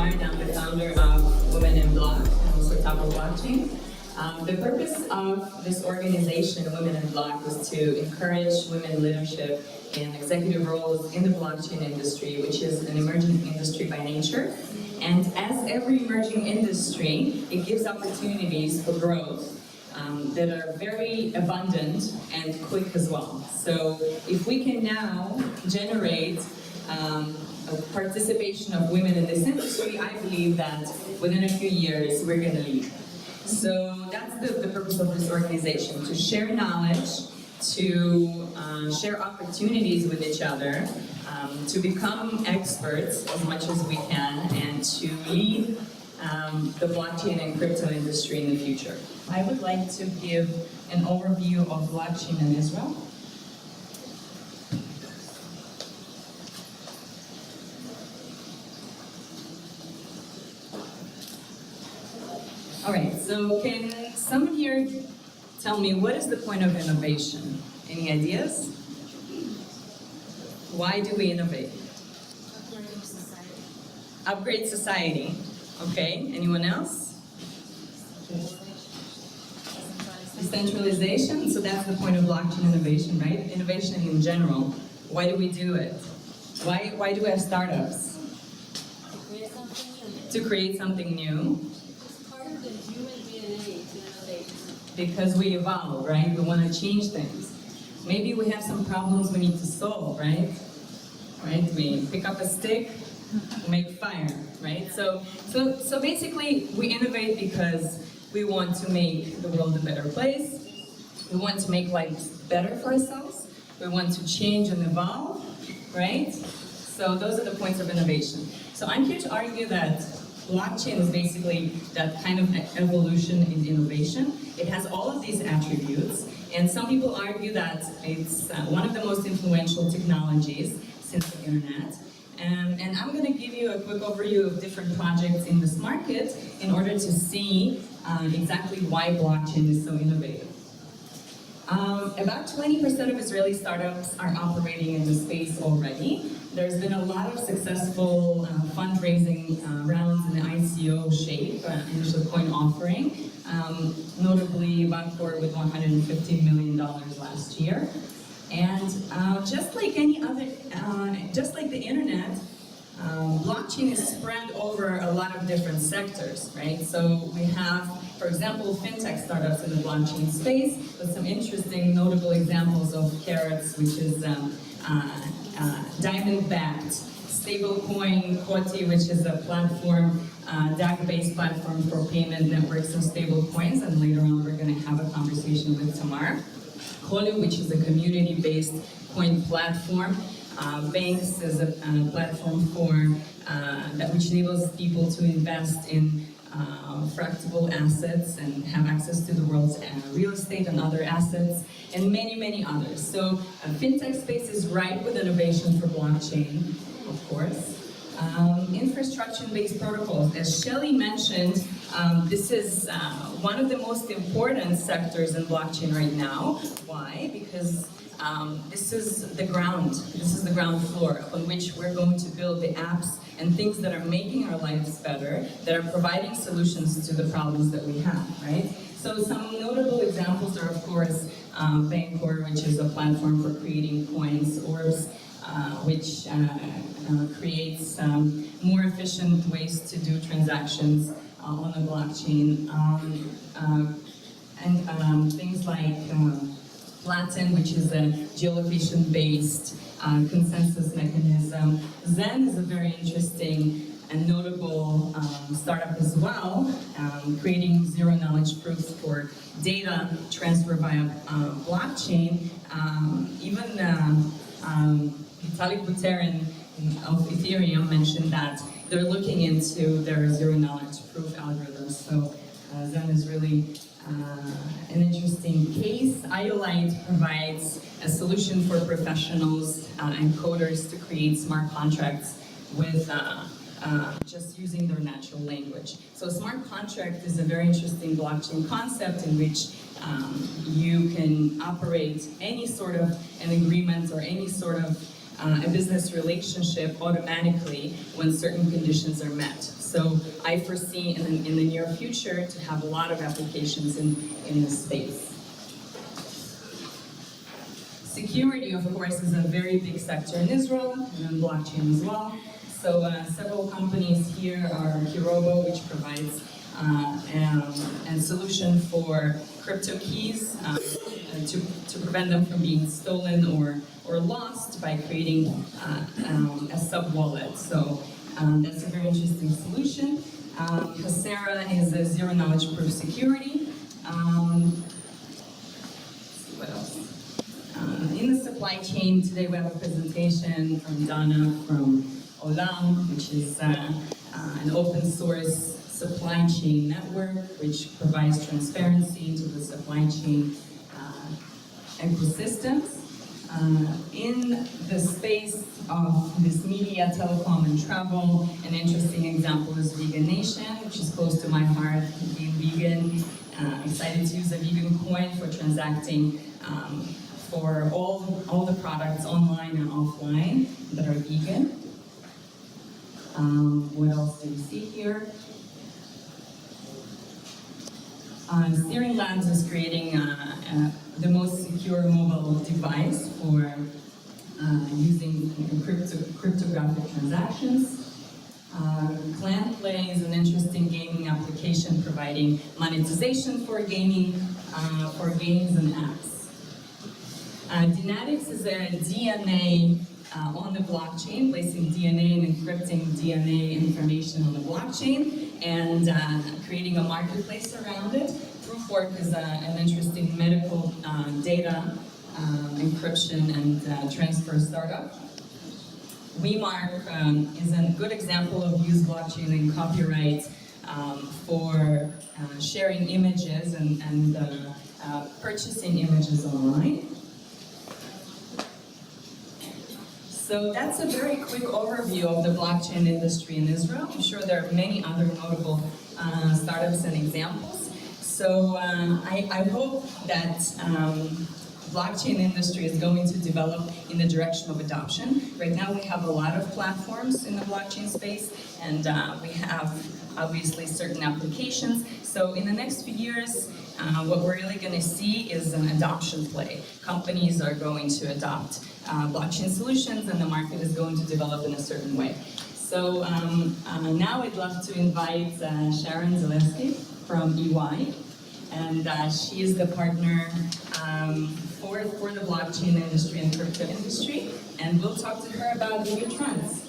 Tamar, and I'm the founder of Women in Block, and also Top of Blockchain. The purpose of this organization, Women in Block, is to encourage women leadership in executive roles in the blockchain industry, which is an emerging industry by nature. And as every emerging industry, it gives opportunities for growth that are very abundant and quick as well. So if we can now generate a participation of women in this industry, I believe that within a few years we're going to lead. So that's the purpose of this organization, to share knowledge, to share opportunities with each other, to become experts as much as we can, and to lead the blockchain and crypto industry in the future. I would like to give an overview of blockchain in Israel. All right, so can someone here tell me, what is the point of innovation? Any ideas? Why do we innovate? Upgrading society. Upgrade society. Okay, anyone else? Decentralization, so that's the point of blockchain innovation, right? Innovation in general. Why do we do it? Why do we have startups? To create something new. To create something new. It's part of the human DNA to innovate. Because we evolve, right? We want to change things. Maybe we have some problems we need to solve, right? Right? We pick up a stick, make fire, right? So basically, we innovate because we want to make the world a better place. We want to make life better for ourselves. We want to change and evolve, right? So those are the points of innovation. So I'm here to argue that blockchain is basically that kind of evolution in innovation. It has all of these attributes, and some people argue that it's one of the most influential technologies since the internet. And I'm going to give you a quick overview of different projects in this market in order to see exactly why blockchain is so innovative. About 20% of Israeli startups are operating in the space already. There's been a lot of successful fundraising rounds in the ICO shape, initial coin offering, notably Bancor with $115 million last year. And just like any other, just like the internet, blockchain is spread over a lot of different sectors, right? So we have, for example, fintech startups in the blockchain space, with some interesting, notable examples of Carrots, which is diamond-backed stablecoin, Koti, which is a platform, DAG-based platform for payment networks and stablecoins, and later on we're going to have a conversation with Tamar. Holu, which is a community-based coin platform. Banks is a platform for which enables people to invest in fractable assets and have access to the world's real estate and other assets, and many, many others. So fintech space is ripe with innovation for blockchain, of course. Infrastructure-based protocols. As Shelly mentioned, this is one of the most important sectors in blockchain right now. Why? Because this is the ground. This is the ground floor upon which we're going to build the apps and things that are making our lives better, that are providing solutions to the problems that we have, right? So some notable examples are, of course, Bancor, which is a platform for creating coins, Orbs, which creates more efficient ways to do transactions on the blockchain, and things like Latin, which is a geolocation-based consensus mechanism. Zen is a very interesting and notable startup as well, creating zero-knowledge proofs for data transfer via blockchain. Even Vitalik Buterin of Ethereum mentioned that they're looking into their zero-knowledge proof algorithms. So Zen is really an interesting case. IOLite provides a solution for professionals and coders to create smart contracts with just using their natural language. So a smart contract is a very interesting blockchain concept in which you can operate any sort of an agreement or any sort of a business relationship automatically when certain conditions are met. So I foresee in the near future to have a lot of applications in this space. Security, of course, is a very big sector in Israel, and in blockchain as well. So several companies here are Kirobo, which provides a solution for crypto keys to prevent them from being stolen or lost by creating a sub-wallet. So that's a very interesting solution. Hasera is a zero-knowledge proof security. Let's see what else. In the supply chain, today we have a presentation from Dana from Olam, which is an open source supply chain network which provides transparency into the supply chain ecosystems. In the space of this media, telecom, and travel, an interesting example is Vegan Nation, which is close to my heart, being vegan. Excited to use a vegan coin for transacting for all the products online and offline that are vegan. What else do we see here? Steering Labs is creating the most secure mobile device for using cryptographic transactions. Clan Play is an interesting gaming application providing monetization for gaming, for games and apps. Dynetics is a DNA on the blockchain, placing DNA and encrypting DNA information on the blockchain and creating a marketplace around it. Proofwork is an interesting medical data encryption and transfer startup. WeMark is a good example of use blockchain and copyright for sharing images and purchasing images online. So that's a very quick overview of the blockchain industry in Israel. I'm sure there are many other notable startups and examples. So I hope that blockchain industry is going to develop in the direction of adoption. Right now we have a lot of platforms in the blockchain space, and we have obviously certain applications. So in the next few years, what we're really going to see is an adoption play. Companies are going to adopt blockchain solutions, and the market is going to develop in a certain way. So now I'd love to invite Sharon Zaleski from EY, and she is the partner for the blockchain industry and crypto industry, and we'll talk to her about new trends.